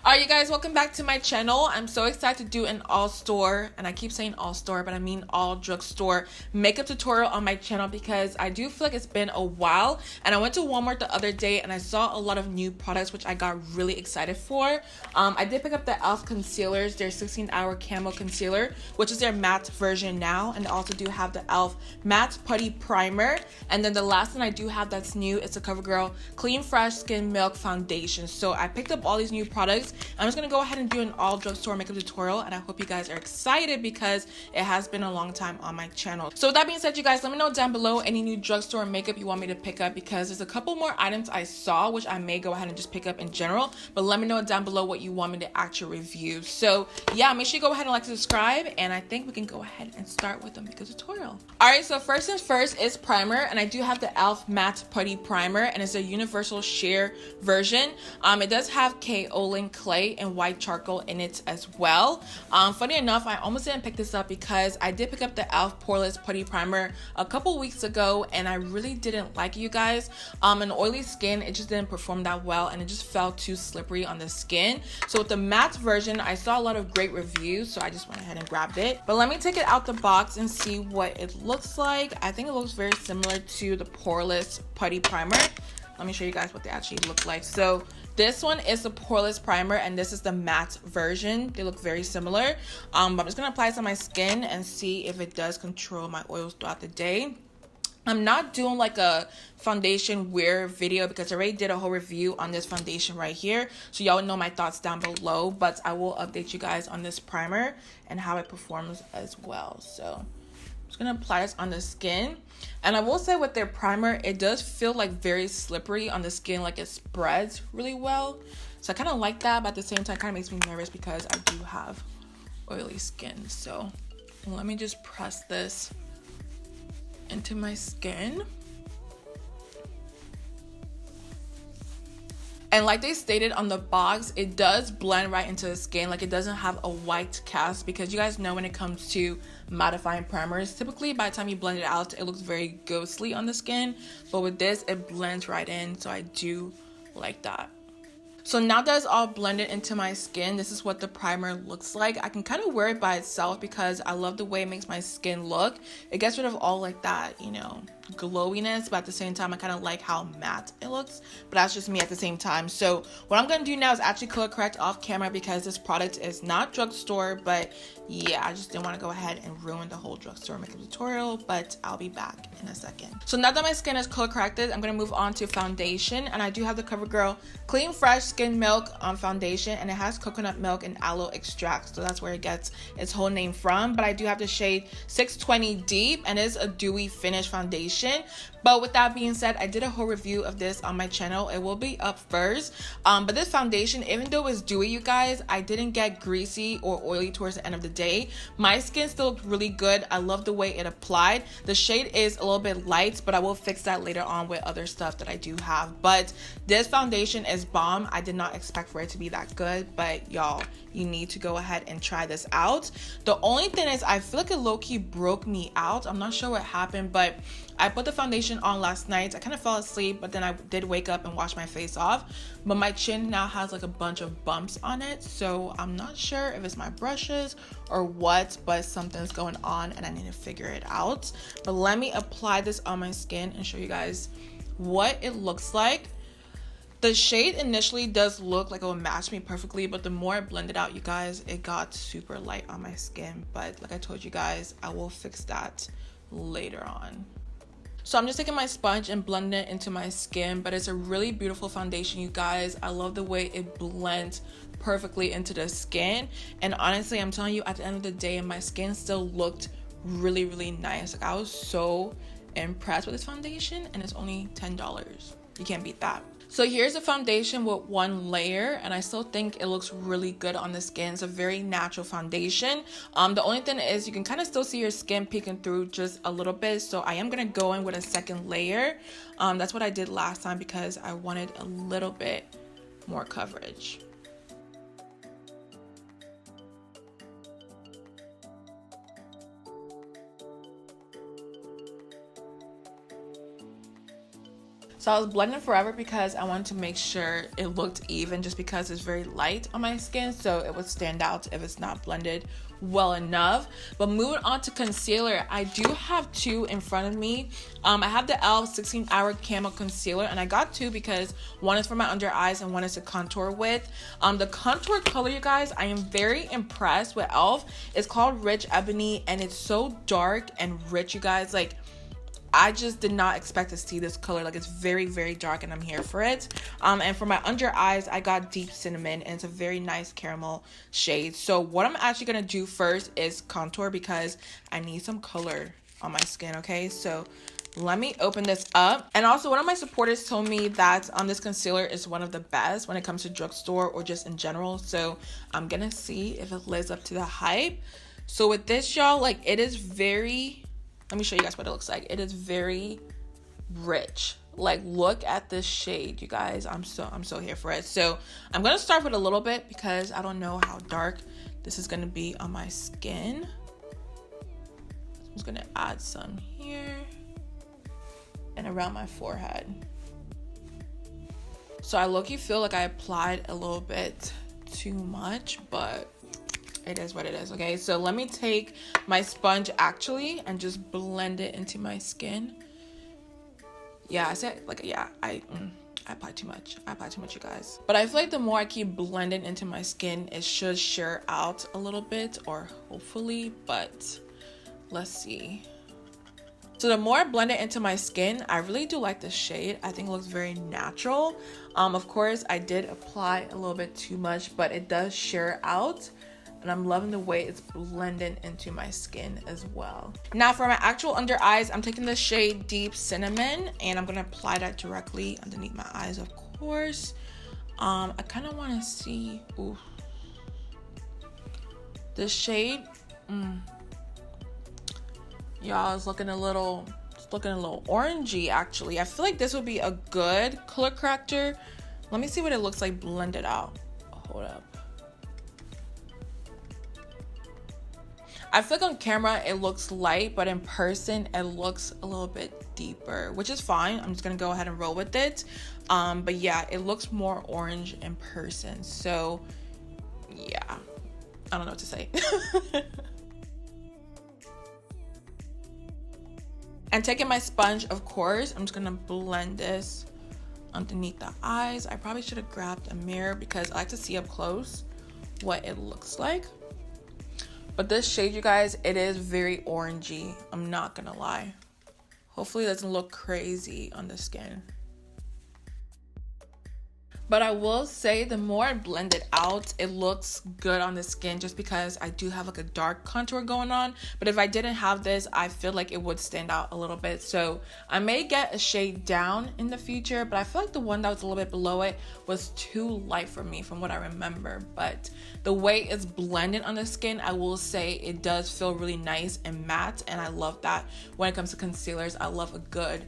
Alright, you guys, welcome back to my channel. I'm so excited to do an all store, and I keep saying all store, but I mean all drugstore makeup tutorial on my channel because I do feel like it's been a while. And I went to Walmart the other day and I saw a lot of new products which I got really excited for. I did pick up the e.l.f. concealers, their 16-hour camo concealer, which is their matte version now, and they also do have the e.l.f. matte putty primer. And then the last one I do have that's new, it's a Covergirl Clean Fresh Skin Milk foundation. So I picked up all these new products. I'm just gonna go ahead and do an all drugstore makeup tutorial, and I hope you guys are excited because it has been a long time on my channel. So with that being said, you guys, let me know down below any new drugstore makeup you want me to pick up, because there's a couple more items I saw which I may go ahead and just pick up in general, but let me know down below what you want me to actually review. So yeah, make sure you go ahead and like and subscribe, and I think we can go ahead and start with the makeup tutorial. Alright, so first things first is primer, and I do have the e.l.f. matte putty primer, and it's a universal sheer version. It does have kaolin clay and white charcoal in it as well. Funny enough, I almost didn't pick this up because I did pick up the e.l.f. Poreless putty primer a couple weeks ago, and I really didn't like it, you guys. An oily skin, it just didn't perform that well, and it just felt too slippery on the skin. So with the matte version, I saw a lot of great reviews, so I just went ahead and grabbed it. But let me take it out the box and see what it looks like. I think it looks very similar to the Poreless putty primer. Let me show you guys what they actually look like. So this one is the Poreless primer, and this is the matte version. They look very similar. But I'm just gonna apply this on my skin and see if it does control my oils throughout the day. I'm not doing like a foundation wear video because I already did a whole review on this foundation right here, so y'all know my thoughts down below, but I will update you guys on this primer and how it performs as well. So I'm just gonna apply this on the skin, and I will say with their primer, it does feel like very slippery on the skin, like it spreads really well. So I kind of like that, but at the same time, kind of makes me nervous because I do have oily skin. So let me just press this into my skin. And like they stated on the box, it does blend right into the skin. Like it doesn't have a white cast, because you guys know when it comes to mattifying primers, typically by the time you blend it out, it looks very ghostly on the skin. But with this, it blends right in, so I do like that. So now that it's all blended into my skin, this is what the primer looks like. I can kind of wear it by itself because I love the way it makes my skin look. It gets rid of all like that, you know, glowiness, but at the same time, I kind of like how matte it looks, but that's just me at the same time. So what I'm going to do now is actually color correct off camera because this product is not drugstore, but yeah, I just didn't want to go ahead and ruin the whole drugstore makeup tutorial, but I'll be back in a second. So now that my skin is color corrected, I'm going to move on to foundation, and I do have the Covergirl Clean Fresh Skin Milk foundation, and it has coconut milk and aloe extract, so that's where it gets its whole name from. But I do have the shade 620 Deep, and it's a dewy finish foundation. But with that being said, I did a whole review of this on my channel. It will be up first. But this foundation, even though it's dewy, you guys, I didn't get greasy or oily towards the end of the day. My skin still looked really good. I love the way it applied. The shade is a little bit light, but I will fix that later on with other stuff that I do have. But this foundation is bomb. I did not expect for it to be that good, but y'all, you need to go ahead and try this out. The only thing is, I feel like it low-key broke me out. I'm not sure what happened, but I put the foundation on last night. I kind of fell asleep, but then I did wake up and wash my face off. But my chin now has like a bunch of bumps on it, so I'm not sure if it's my brushes or what, but something's going on and I need to figure it out. But let me apply this on my skin and show you guys what it looks like. The shade initially does look like it will match me perfectly, but the more I blend it out, you guys, it got super light on my skin. But like I told you guys, I will fix that later on. So I'm just taking my sponge and blending it into my skin, but it's a really beautiful foundation, you guys. I love the way it blends perfectly into the skin. And honestly, I'm telling you, at the end of the day, my skin still looked really, really nice. Like I was so impressed with this foundation, and it's only $10. You can't beat that. So here's a foundation with one layer, and I still think it looks really good on the skin. It's a very natural foundation. The only thing is you can kind of still see your skin peeking through just a little bit, so I am going to go in with a second layer. That's what I did last time because I wanted a little bit more coverage. So I was blending forever because I wanted to make sure it looked even, just because it's very light on my skin, so it would stand out if it's not blended well enough. But moving on to concealer, I do have two in front of me. I have the e.l.f. 16-hour Camo concealer, and I got two because one is for my under eyes and one is to contour with. The contour color, you guys, I am very impressed with e.l.f. It's called Rich Ebony, and it's so dark and rich, you guys. Like, I just did not expect to see this color. Like, it's very, very dark, and I'm here for it. And for my under eyes, I got Deep Cinnamon, and it's a very nice caramel shade. So what I'm actually gonna do first is contour, because I need some color on my skin, okay? So let me open this up. And also, one of my supporters told me that this concealer is one of the best when it comes to drugstore or just in general. So I'm gonna see if it lives up to the hype. So with this, y'all, like, it is very... Let me show you guys what it looks like. It is very rich. Like, look at this shade, you guys. I'm so here for it. So I'm gonna start with a little bit because I don't know how dark this is gonna be on my skin. I'm just gonna add some here and around my forehead. So I low-key feel like I applied a little bit too much, but it is what it is, okay? So let me take my sponge actually and just blend it into my skin. Yeah, I said, like, yeah, I applied too much. I applied too much, you guys. But I feel like the more I keep blending into my skin, it should sheer out a little bit, or hopefully, but let's see. So the more I blend it into my skin, I really do like the shade. I think it looks very natural. Of course, I did apply a little bit too much, but it does sheer out. And I'm loving the way it's blending into my skin as well. Now for my actual under eyes, I'm taking the shade Deep Cinnamon, and I'm gonna apply that directly underneath my eyes, of course. I kind of want to see, ooh, this shade, y'all, it's looking a little orangey actually. I feel like this would be a good color corrector. Let me see what it looks like blended out. Hold up. I feel like on camera it looks light, but in person it looks a little bit deeper, which is fine. I'm just gonna go ahead and roll with it. But yeah, it looks more orange in person. So yeah, I don't know what to say. And taking my sponge, of course, I'm just gonna blend this underneath the eyes. I probably should have grabbed a mirror because I like to see up close what it looks like. But this shade, you guys, it is very orangey. I'm not gonna lie. Hopefully it doesn't look crazy on the skin. But I will say the more I blend it out, it looks good on the skin, just because I do have like a dark contour going on. But if I didn't have this, I feel like it would stand out a little bit. So I may get a shade down in the future, but I feel like the one that was a little bit below it was too light for me from what I remember. But the way it's blended on the skin, I will say it does feel really nice and matte. And I love that when it comes to concealers. I love a good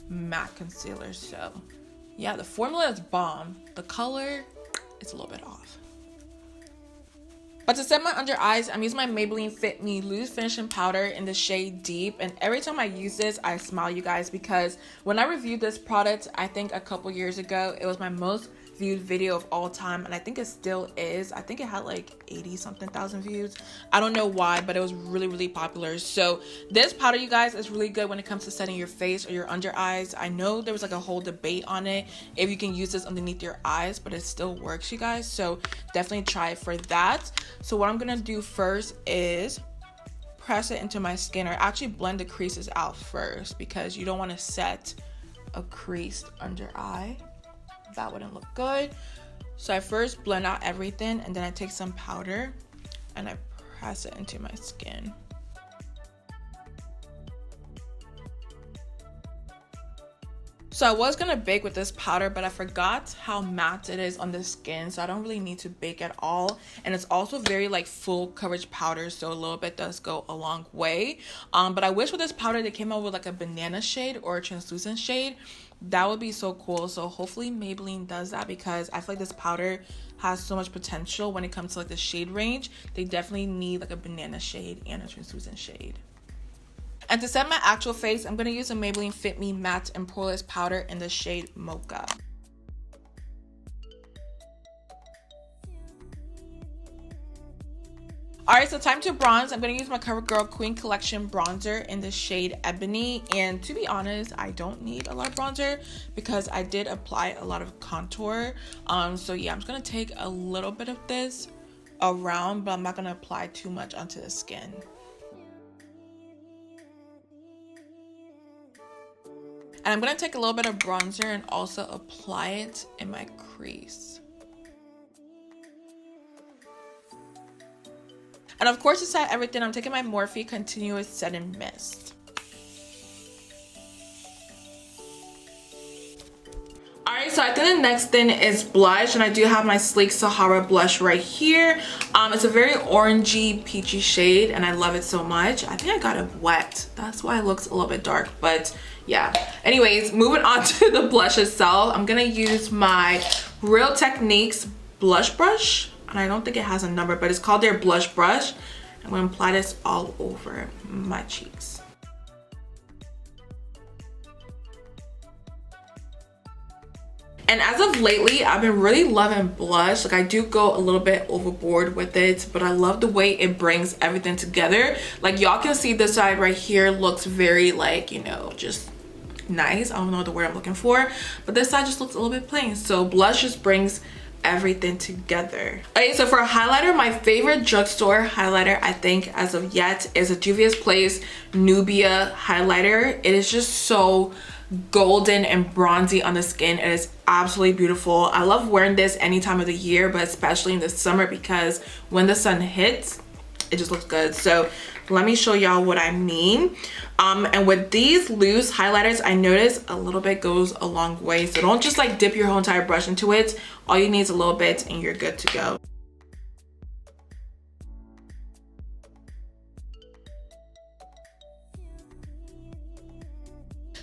matte concealer. So yeah, the formula is bomb. The color is a little bit off. But to set my under eyes, I'm using my Maybelline Fit Me Loose Finishing Powder in the shade Deep. And every time I use this, I smile, you guys, because when I reviewed this product, I think a couple years ago, it was my most viewed video of all time, and I think it still is. I think it had like 80-something thousand views. I don't know why, but it was really, really popular. So this powder, you guys, is really good when it comes to setting your face or your under eyes. I know there was like a whole debate on it if you can use this underneath your eyes, but it still works, you guys. So definitely try it for that. So what I'm gonna do first is press it into my skin, or actually blend the creases out first, because you don't want to set a creased under eye. That wouldn't look good. So I first blend out everything, and then I take some powder and I press it into my skin. So I was gonna bake with this powder, but I forgot how matte it is on the skin, so I don't really need to bake at all. And it's also very like full coverage powder, so a little bit does go a long way. But I wish with this powder they came out with like a banana shade or a translucent shade. That would be so cool. So hopefully Maybelline does that, because I feel like this powder has so much potential when it comes to like the shade range. They definitely need like a banana shade and a translucent shade. And to set my actual face, I'm going to use a Maybelline Fit Me Matte and Poreless powder in the shade Mocha. Alright, so time to bronze. I'm going to use my Covergirl Queen Collection bronzer in the shade Ebony. And to be honest, I don't need a lot of bronzer because I did apply a lot of contour. So yeah, I'm just going to take a little bit of this around, but I'm not going to apply too much onto the skin. And I'm going to take a little bit of bronzer and also apply it in my crease. And of course, to set everything, I'm taking my Morphe Continuous Setting Mist. Alright, so I think the next thing is blush, and I do have my sleek Sahara blush right here. It's a very orangey, peachy shade, and I love it so much. I think I got it wet. That's why it looks a little bit dark, but yeah. Anyways, moving on to the blush itself, I'm gonna use my Real Techniques blush brush. And I don't think it has a number, but it's called their blush brush. I'm going to apply this all over my cheeks. And as of lately, I've been really loving blush. Like, I do go a little bit overboard with it, but I love the way it brings everything together. Like, y'all can see this side right here looks very, like, you know, just nice. I don't know the word I'm looking for, but this side just looks a little bit plain. So blush just brings everything together. Okay, so for a highlighter, my favorite drugstore highlighter I think as of yet is a Juvias Place Nubia highlighter. It is just so golden and bronzy on the skin. It is absolutely beautiful. I love wearing this any time of the year, but especially in the summer because when the sun hits, it just looks good. So let me show y'all what I mean. And with these loose highlighters, I notice a little bit goes a long way. So don't just like dip your whole entire brush into it. All you need is a little bit and you're good to go.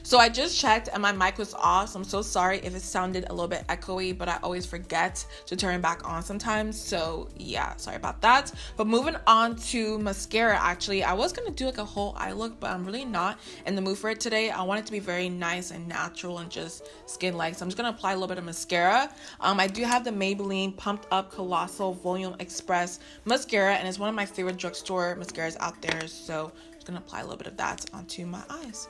So I just checked and my mic was off, so I'm so sorry if it sounded a little bit echoey, but I always forget to turn it back on sometimes. So yeah, sorry about that. But moving on to mascara, actually, I was gonna do like a whole eye look, but I'm really not in the mood for it today. I want it to be very nice and natural and just skin-like. So I'm just gonna apply a little bit of mascara. I do have the Maybelline Pumped Up Colossal Volume Express mascara, and it's one of my favorite drugstore mascaras out there. So I'm just gonna apply a little bit of that onto my eyes.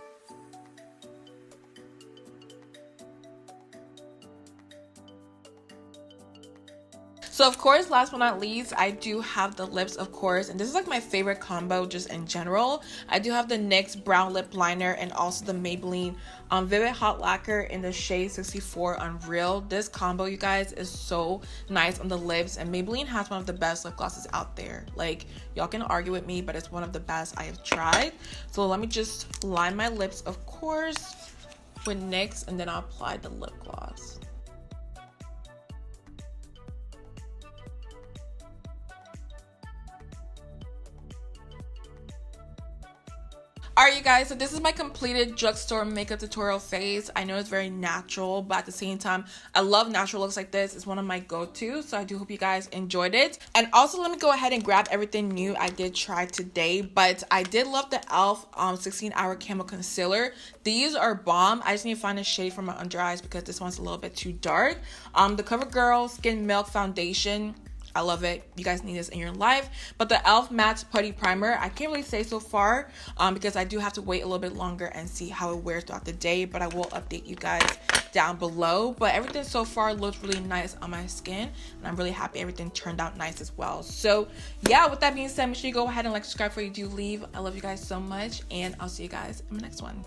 So of course, last but not least, I do have the lips, of course, and this is like my favorite combo just in general. I do have the NYX Brown Lipliner and also the Maybelline Vivid Hot Lacquer in the shade 64 Unreal. This combo, you guys, is so nice on the lips, and Maybelline has one of the best lip glosses out there. Like, y'all can argue with me, but it's one of the best I have tried. So let me just line my lips, of course, with NYX, and then I'll apply the lip gloss. Alright, you guys, so this is my completed drugstore makeup tutorial phase. I know it's very natural, but at the same time, I love natural looks like this. It's one of my go-tos, so I do hope you guys enjoyed it. And also, let me go ahead and grab everything new I did try today, but I did love the e.l.f. 16-Hour Camo Concealer. These are bomb. I just need to find a shade for my under eyes because this one's a little bit too dark. The Covergirl Skin Milk Foundation, I love it. You guys need this in your life. But the e.l.f. Matte Putty Primer, I can't really say so far because I do have to wait a little bit longer and see how it wears throughout the day, but I will update you guys down below. But everything so far looks really nice on my skin, and I'm really happy everything turned out nice as well. So yeah, with that being said, make sure you go ahead and like, subscribe before you do leave. I love you guys so much, and I'll see you guys in the next one.